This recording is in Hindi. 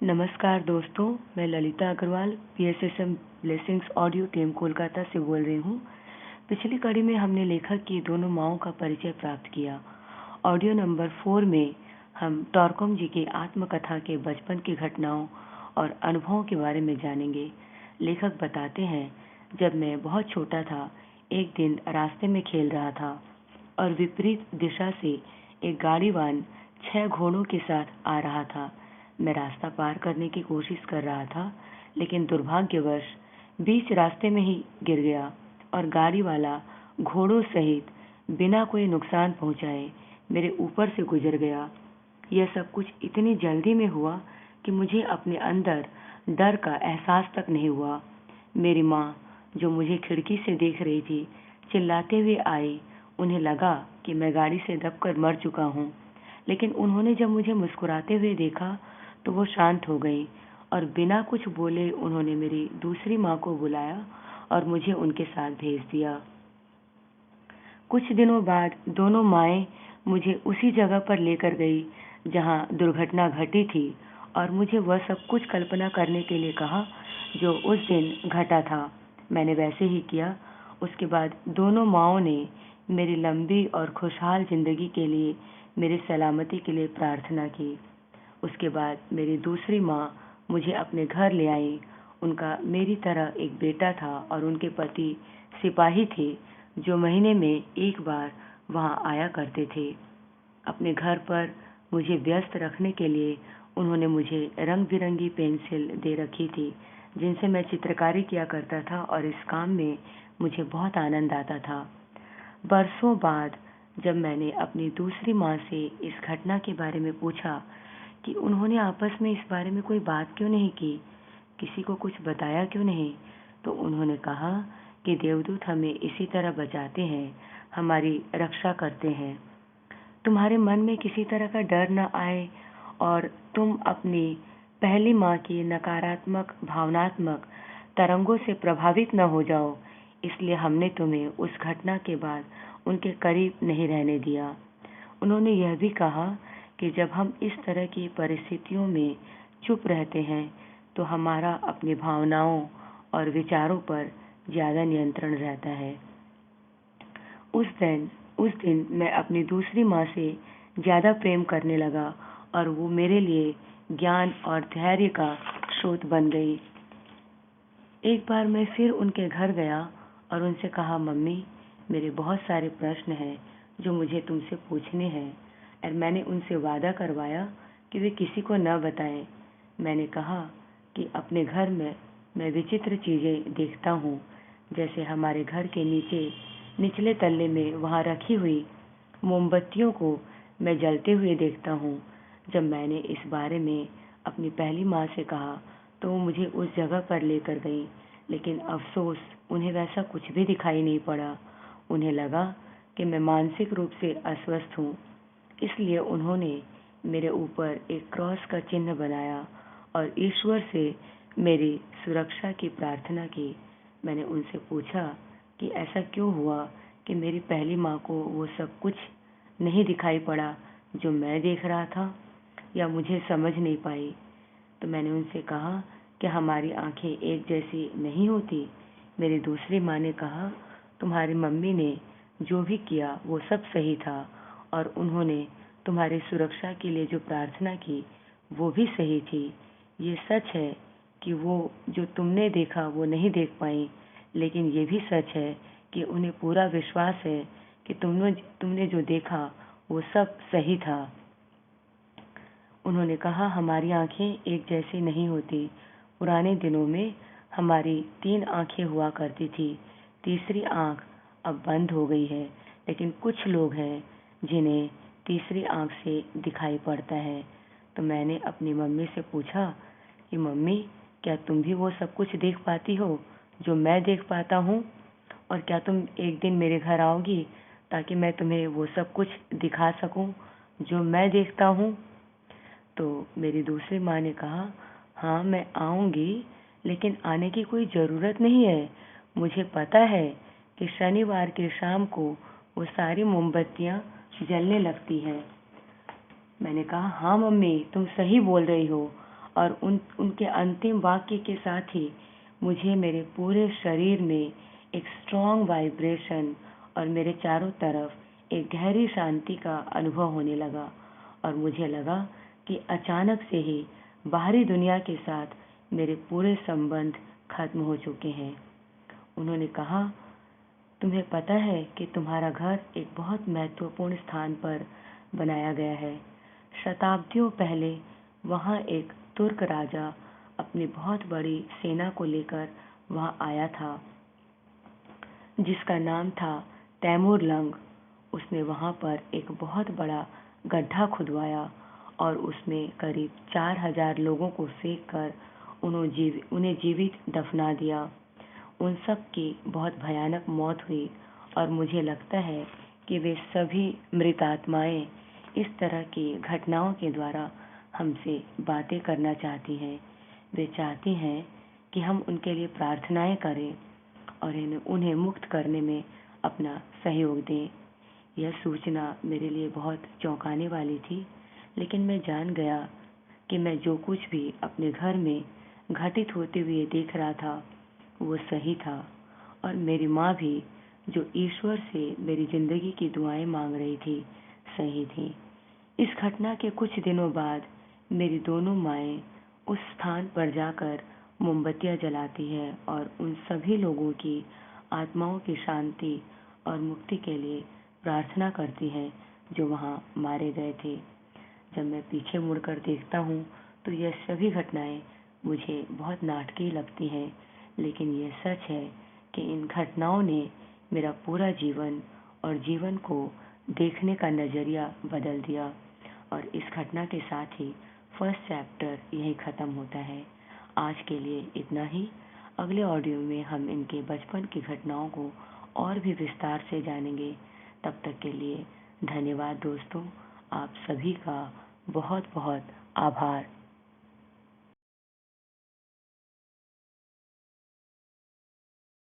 नमस्कार दोस्तों, मैं Lalita Agarwal PSSM blessings audio team Kolkata से बोल रही हूँ। पिछली कड़ी में हमने लेखक की दोनों माँओं का परिचय प्राप्त किया। ऑडियो नंबर 4 में हम टॉरकॉम जी की आत्मकथा के बचपन की घटनाओं और अनुभवों के बारे में जानेंगे। लेखक बताते हैं, जब मैं बहुत छोटा था, एक दिन रास्ते में खेल रहा था और विपरीत दिशा से एक गाड़ीवान 6 घोड़ों के साथ आ रहा था। मैं रास्ता पार करने की कोशिश कर रहा था, लेकिन दुर्भाग्यवश बीच रास्ते में ही गिर गया और गाड़ी वाला घोड़ों सहित बिना कोई नुकसान पहुंचाए मेरे ऊपर से गुजर गया। यह सब कुछ इतनी जल्दी में हुआ कि मुझे अपने अंदर डर का एहसास तक नहीं हुआ। मेरी माँ, जो मुझे खिड़की से देख रही थी, चिल्लाते हुए आई। उन्हें लगा कि मैं गाड़ी से दबकर मर चुका हूँ, लेकिन उन्होंने जब मुझे मुस्कुराते हुए देखा तो वो शांत हो गई और बिना कुछ बोले उन्होंने मेरी दूसरी माँ को बुलाया और मुझे उनके साथ भेज दिया। कुछ दिनों बाद दोनों माएँ मुझे उसी जगह पर लेकर गई जहाँ दुर्घटना घटी थी और मुझे वह सब कुछ कल्पना करने के लिए कहा जो उस दिन घटा था। मैंने वैसे ही किया। उसके बाद दोनों माँओं ने मेरी लंबी और खुशहाल जिंदगी के लिए, मेरी सलामती के लिए प्रार्थना की। उसके बाद मेरी दूसरी माँ मुझे अपने घर ले आई। उनका मेरी तरह एक बेटा था और उनके पति सिपाही थे जो महीने में एक बार वहाँ आया करते थे। अपने घर पर मुझे व्यस्त रखने के लिए उन्होंने मुझे रंग बिरंगी पेंसिल दे रखी थी जिनसे मैं चित्रकारी किया करता था और इस काम में मुझे बहुत आनंद आता था। बरसों बाद जब मैंने अपनी दूसरी माँ से इस घटना के बारे में पूछा कि उन्होंने आपस में इस बारे में कोई बात क्यों नहीं की, किसी को कुछ बताया क्यों नहीं, तो उन्होंने कहा कि देवदूत हमें इसी तरह बचाते हैं, हमारी रक्षा करते हैं। तुम्हारे मन में किसी तरह का डर न आए और तुम अपनी पहली माँ की नकारात्मक भावनात्मक तरंगों से प्रभावित न हो जाओ, इसलिए हमने तुम्हें उस घटना के बाद उनके करीब नहीं रहने दिया। उन्होंने यह भी कहा कि जब हम इस तरह की परिस्थितियों में चुप रहते हैं तो हमारा अपनी भावनाओं और विचारों पर ज़्यादा नियंत्रण रहता है। उस दिन मैं अपनी दूसरी माँ से ज़्यादा प्रेम करने लगा और वो मेरे लिए ज्ञान और धैर्य का स्रोत बन गई। एक बार मैं फिर उनके घर गया और उनसे कहा, मम्मी, मेरे बहुत सारे प्रश्न हैं जो मुझे तुमसे पूछने हैं, और मैंने उनसे वादा करवाया कि वे किसी को न बताएं। मैंने कहा कि अपने घर में मैं विचित्र चीज़ें देखता हूँ, जैसे हमारे घर के निचले तल्ले में वहाँ रखी हुई मोमबत्तियों को मैं जलते हुए देखता हूँ। जब मैंने इस बारे में अपनी पहली माँ से कहा तो वो मुझे उस जगह पर लेकर गई, लेकिन अफसोस उन्हें वैसा कुछ भी दिखाई नहीं पड़ा। उन्हें लगा कि मैं मानसिक रूप से अस्वस्थ हूँ, इसलिए उन्होंने मेरे ऊपर एक क्रॉस का चिन्ह बनाया और ईश्वर से मेरी सुरक्षा की प्रार्थना की। मैंने उनसे पूछा कि ऐसा क्यों हुआ कि मेरी पहली माँ को वो सब कुछ नहीं दिखाई पड़ा जो मैं देख रहा था, या मुझे समझ नहीं पाई। तो मैंने उनसे कहा कि हमारी आंखें एक जैसी नहीं होती। मेरी दूसरी माँ ने कहा, तुम्हारी मम्मी ने जो भी किया वो सब सही था और उन्होंने तुम्हारी सुरक्षा के लिए जो प्रार्थना की वो भी सही थी। ये सच है कि वो जो तुमने देखा वो नहीं देख पाई, लेकिन ये भी सच है कि उन्हें पूरा विश्वास है कि तुमने जो देखा वो सब सही था। उन्होंने कहा, हमारी आंखें एक जैसी नहीं होती। पुराने दिनों में हमारी 3 आंखें हुआ करती थी, तीसरी आंख अब बंद हो गई है, लेकिन कुछ लोग हैं जिन्हें तीसरी आंख से दिखाई पड़ता है। तो मैंने अपनी मम्मी से पूछा कि मम्मी, क्या तुम भी वो सब कुछ देख पाती हो जो मैं देख पाता हूँ, और क्या तुम एक दिन मेरे घर आओगी ताकि मैं तुम्हें वो सब कुछ दिखा सकूं जो मैं देखता हूँ। तो मेरी दूसरी माँ ने कहा, हाँ मैं आऊँगी, लेकिन आने की कोई ज़रूरत नहीं है। मुझे पता है कि शनिवार की शाम को वो सारी मोमबत्तियाँ जलने लगती हैं। मैंने कहा, हाँ मम्मी, तुम सही बोल रही हो, और उनके अंतिम वाक्य के साथ ही मुझे मेरे पूरे शरीर में एक स्ट्रॉन्ग वाइब्रेशन और मेरे चारों तरफ एक गहरी शांति का अनुभव होने लगा और मुझे लगा कि अचानक से ही बाहरी दुनिया के साथ मेरे पूरे संबंध खत्म हो चुके हैं। उन्होंने कहा, तुम्हें पता है कि तुम्हारा घर एक बहुत महत्वपूर्ण स्थान पर बनाया गया है। शताब्दियों पहले वहाँ एक तुर्क राजा अपनी बहुत बड़ी सेना को लेकर वहाँ आया था, जिसका नाम था तैमूर लंग। उसने वहाँ पर एक बहुत बड़ा गड्ढा खुदवाया और उसमें करीब 4000 लोगों को फेंक कर उन्हें जीवित दफना दिया। उन सब की बहुत भयानक मौत हुई और मुझे लगता है कि वे सभी मृत आत्माएं इस तरह की घटनाओं के द्वारा हमसे बातें करना चाहती हैं। वे चाहती हैं कि हम उनके लिए प्रार्थनाएं करें और उन्हें मुक्त करने में अपना सहयोग दें। यह सूचना मेरे लिए बहुत चौंकाने वाली थी, लेकिन मैं जान गया कि मैं जो कुछ भी अपने घर में घटित होते हुए देख रहा था वो सही था और मेरी माँ भी जो ईश्वर से मेरी जिंदगी की दुआएं मांग रही थी सही थी। इस घटना के कुछ दिनों बाद मेरी दोनों माएं उस स्थान पर जाकर मोमबत्तियां जलाती है और उन सभी लोगों की आत्माओं की शांति और मुक्ति के लिए प्रार्थना करती हैं जो वहाँ मारे गए थे। जब मैं पीछे मुड़कर देखता हूँ तो यह सभी घटनाएं मुझे बहुत नाटकीय लगती हैं, लेकिन यह सच है कि इन घटनाओं ने मेरा पूरा जीवन और जीवन को देखने का नजरिया बदल दिया। और इस घटना के साथ ही फर्स्ट चैप्टर यही खत्म होता है। आज के लिए इतना ही। अगले ऑडियो में हम इनके बचपन की घटनाओं को और भी विस्तार से जानेंगे। तब तक के लिए धन्यवाद दोस्तों। आप सभी का बहुत बहुत आभार।